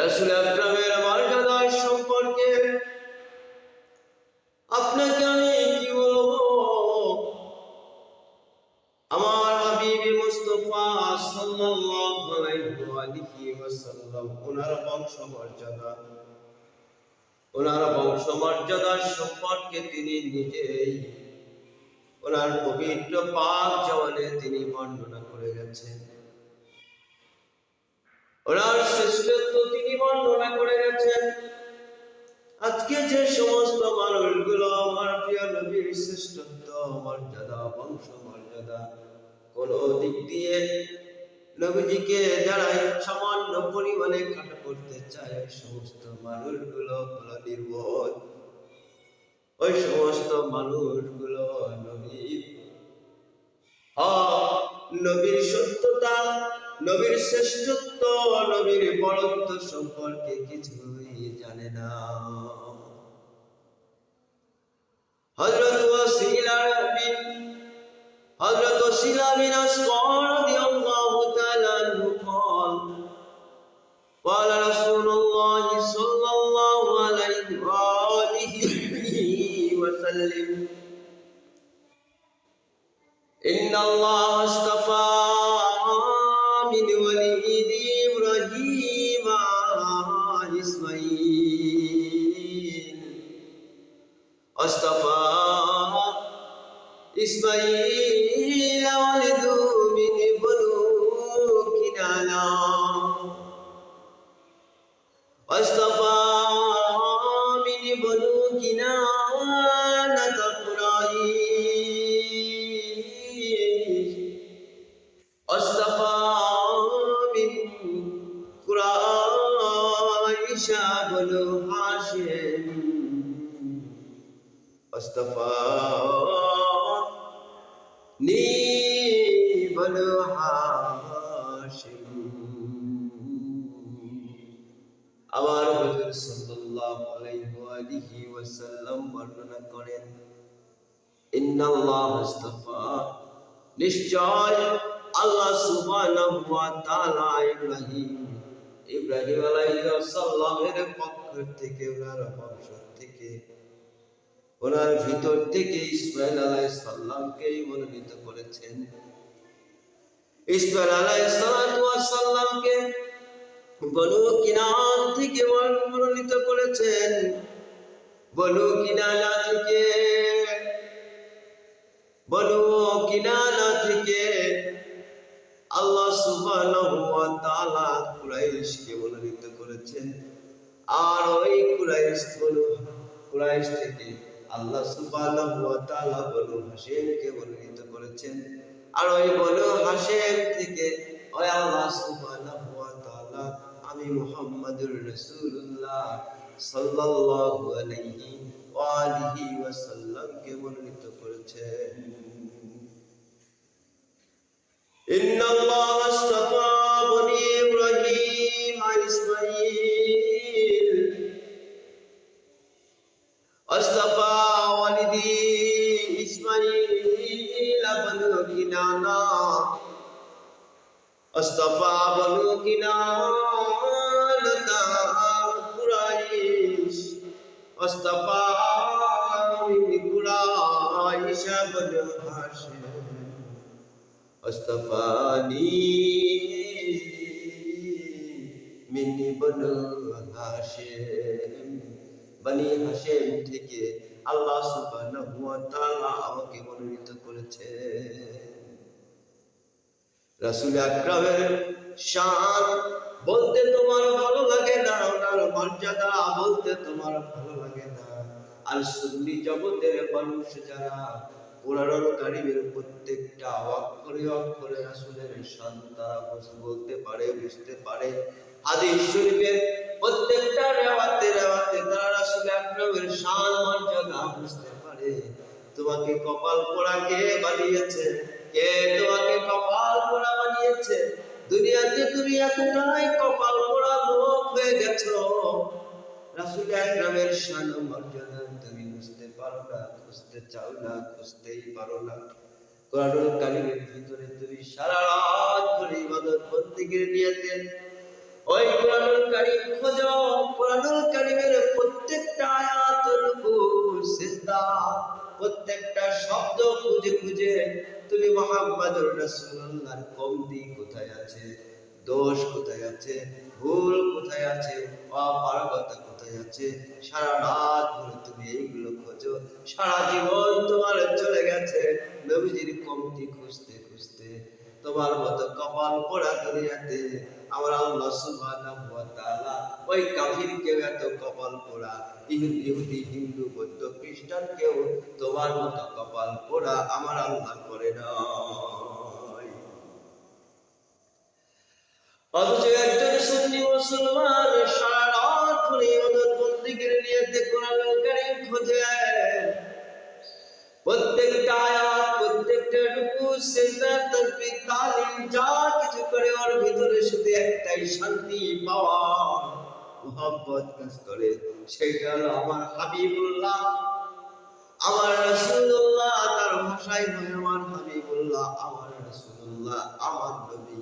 রাসূল আকরামের মর্যাদা সম্পর্কে আপনাকে আমি কি বলবো? আমার হাবিব মুস্তাফা সাল্লাল্লাহু আলাইহি ওয়াসাল্লাম ওনার বংশ মর্যাদা সম্পর্কে তিনি নিজেই ওনার পবিত্র পাক জবানে তিনি বর্ণনা করে গেছেন। ওনার শ্রেষ্ঠত্ব তিনি বর্ণনা করে গেছেন। আজকে যে সমস্ত মানুষগুলো আমার প্রিয় নবীর শ্রেষ্ঠত্ব মর্যাদা বংশ মর্যাদা কোন দিক দিয়ে নবীজিকে যারা সামান্য পরিমাণে খাটো করতে চায়, ওই সমস্ত মানুষগুলো হলো নির্বোধ। ওই সমস্ত মানুষগুলো নবীর সত্যতা, নবীর শ্রেষ্ঠত্ব, নবীর বড়ত্ব সম্পর্কে কিছুই জানে না। হযরত ওয়াসিলা বিন আসকার রাদিয়াল্লাহু তাআলা আনহু قال رسول الله صلى الله عليه وآله وسلم إن الله اصطفى من وليد إبراهيم إسماعيل اصطفى إسماعيل ولد من بنو كنانة واصطفى من بنو كنانة قريش واصطفى من قريش بنو هاشم واصطفاني بنو هاشم। আমার হুজুর সাল্লাল্লাহু আলাইহি ওয়াসাল্লাম বর্ণনা করেন, ইন্নাল্লাহ ইসতাফা, নিশ্চয় আল্লাহ সুবহানাহু ওয়া তাআলা ইব্রাহিম আলাইহিস সালামের পক্ষ থেকে, ওনার বংশ থেকে, ওনার ভিতর থেকে ইসমাঈল আলাইহিস সালামকে মনোনীত করেছেন। ইসমাঈল আলাইহিস সালামকে বনু কিনান থেকে মনোনীত করেছেন। বনু কিনানা থেকে আল্লাহ সুবহানাহু ওয়া তাআলা কুরাইশকে মনোনীত করেছেন। আর ওই কুরাইশ থেকে আল্লাহ সুবহানাহু ওয়া তাআলা বনু হাশিমকে মনোনীত করেছেন। আর ওই বনু হাশিম থেকে ওই আল্লাহ সুবহানাহু ওয়া তাআলা আমি মুহাম্মদুর রাসূলুল্লাহ সাল্লাল্লাহু আলাইহি ওয়া আলিহি ওয়াসাল্লামকে মনোনীত করেছেন। ইন্নাল্লাহ আস্তাফা বনি ইব্রাহিম ইসমাঈল আস্তাফা ওয়ালিদি ইসমাঈল বনু কিনানা আস্তাফা বনু কিনানা কুরাইশ আস্তাফা মিন কুরাইশ বনু হাশিম আস্তাফানি মিন বনু হাশিম। বনি হাশিম থেকে আল্লাহ সুবহানাহু ওয়া তাআলা আমাকে মনোনীত করেছেন। রাসূল আকরামের শান বলতে তোমার ভালো লাগে না, ওনার মর্যাদা বলতে তোমার ভালো লাগে না। আর সুন্নি জগতের মানুষ যারা কোরআনুল কারীমের প্রত্যেকটা অক্ষরে রাসূলের শান তারা বলতে পারে, বুঝতে পারে। হাদিস শরীফের প্রত্যেকটা রিওয়ায়াতে তারা রাসূল আকরামের শান মর্যাদা বুঝতে পারে। তোমাকে কপাল পোড়া কে বানিয়েছে? কে তোমাকে কপাল পোড়া বানিয়েছে? দুনিয়াতে তুমি এতটাই কপাল পোড়া লোক হয়ে গেছো, রাসূল আকরামের শান মর্যাদা তুমি বুঝতে পারো না, বুঝতে চাও না, বুঝতেই পারো না। কোরআনুল কারীমের ভিতরে তুমি সারা রাত ধরে ইবাদত বন্দেগীর নিয়তে ওই কোরআনুল কারীম খোঁজো, কোরআনুল কারীমের প্রত্যেকটা আয়াত রুকু সিজদা, প্রত্যেকটা শব্দ খুঁজে খুঁজে তুমি মুহাম্মদুর রাসূলুল্লাহর কমতি কোথায় আছে, দোষ কোথায় আছে, ভুল কোথায় আছে, অপারগতা কোথায় আছে, সারা রাত ধরে তুমি এইগুলো খোঁজো। সারা জীবন তোমার চলে গেছে নবীজির কমতি খুঁজতে খুঁজতে। তোমার মতো কপাল পোড়া দুনিয়াতে আমার আল্লাহ সুবহানাহু ওয়া তাআলা ওই কাফিরকেও এত কপাল পোড়া, ইহুদি হিন্দু বৌদ্ধ খ্রিস্টানকেও তোমার মতো কপাল পোড়া আমার আল্লাহ করে নাই। অথচ একজন সুন্নি মুসলমান সারা রাত ধরে ইবাদত বন্দেগীর নিয়তে কোরআনুল কারীম খোঁজে, প্রত্যেকটা আয়াত, প্রত্যেকটা রুকু সিজদা তাসবিহ তালিম যা কিছু করে ওর ভিতরে শুধু একটাই শান্তি পাওয়া, মুহাব্বত কাজ করে, সেটা হলো আমার হাবিবুল্লাহ, আমার রাসূলুল্লাহ। তার ভাষায় হয় আমার হাবিবুল্লাহ, আমার রাসূলুল্লাহ, আমার নবী।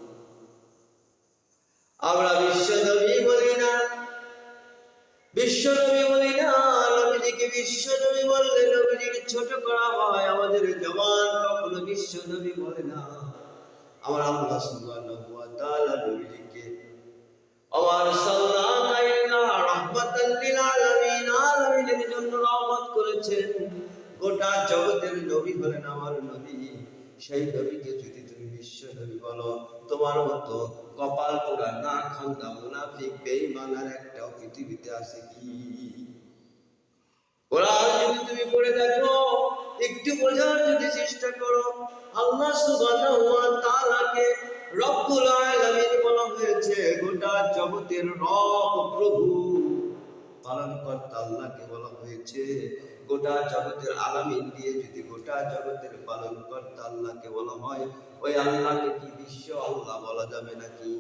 আমরা বিশ্ব নবী বলি না, বিশ্ব নবী বলি না, নবীজিকে বিশ্ব নবী বললে নবীজিকে ছোট করা হয়। আমাদের জবান কখনো বিশ্ব নবী বলে না। আমার আল্লাহ সুবহানাহু ওয়া তাআলা নবীজিকে আমার সাল্লাল্লাহু আলাইহি রাহমাতাল লিল আলামিন, আলামিনের জন্য রহমত করেছেন। গোটা জগতের নবী হলেন আমার নবী। সেই নবীকে যদি তুমি বিশ্ব নবী বলো, তোমার মতো কপাল পোড়া না খান্দা মুনাফিক বেঈমান আর একটাও পৃথিবীতে আছে কি? কোরআন যদি তুমি পড়ে দেখো, একটু বোঝার যদি চেষ্টা করো, আল্লাহ সুবহানাহু ওয়া তাআলাকে রব্বুল আলামিন বলা হয়েছে। গোটা জগতের রব, প্রভু, পালনকর্তা আল্লাহকে বলা হয়েছে। গোটা জগতের আলামিন দিয়ে যদি গোটা জগতের পালনকর্তা আল্লাহকে বলা হয়, ওই আল্লাহকে কি বিশ্ব আল্লাহ বলা যাবে নাকি?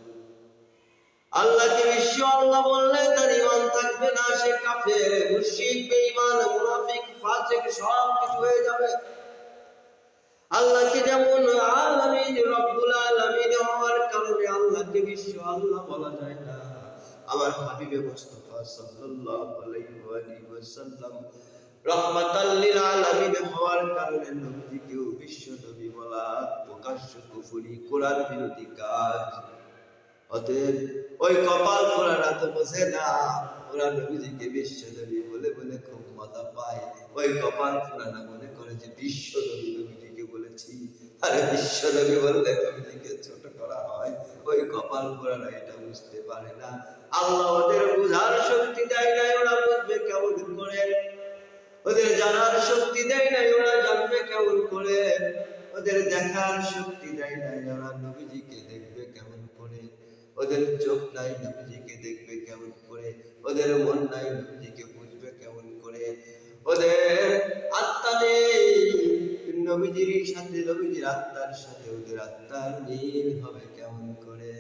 আল্লাহকে বিশ্ব আল্লাহ বললে তার ঈমান থাকবে না, সে কাফের, মুশরিক, বেঈমান, মুনাফিক, ফাসিক সব কিছু হয়ে যাবে। আল্লাহকে যেমন আলামিন, রব্বুল আলামিন হওয়ার কারণে আল্লাহকে বিশ্ব আল্লাহ বলা যায় না। আমার হাবিবে মুস্তাফা সাল্লাল্লাহু আলাইহি ওয়াসাল্লাম রাহমাতাল লিল আলামিন হওয়ার কারণে নবীজিকেও বিশ্ব নবী বলা প্রকাশ্য কুফরি, কোরআন বিরোধী কাজ। অতএব ওই কপাল পোড়ারা তো বোঝে না, ওরা নবীজিকে বিশ্ব নবী বলে বলে খুব মজা পায়। ওই কপাল পোড়ারা মনে করে যে বিশ্ব নবী নবীজিকে বলেছি, আরে বিশ্ব নবী বললে নবীজিকে ছোট করা হয়। ওই কপাল পোড়ারা এটা বুঝতে পারে না। আল্লাহ ওদের বুঝার শক্তি দেয় নাই, ওরা বুঝবে কেমন করে? ওদের জানার শক্তি দেয় নাই, ওরা জানবে কেমন করে? ওদের দেখার শক্তি দেয় নাই, ওরা নবীজিকে দেখবে কেমন করে? ওদের চোখ নাই, নবীজিকে দেখবে কেমন করে? ওদের মন নাই, নবীজিকে বুঝবে কেমন করে? ওদের আত্মা নেই, নবীজির সাথে, নবীজির আত্মার সাথে ওদের আত্মার মিল হবে কেমন করে?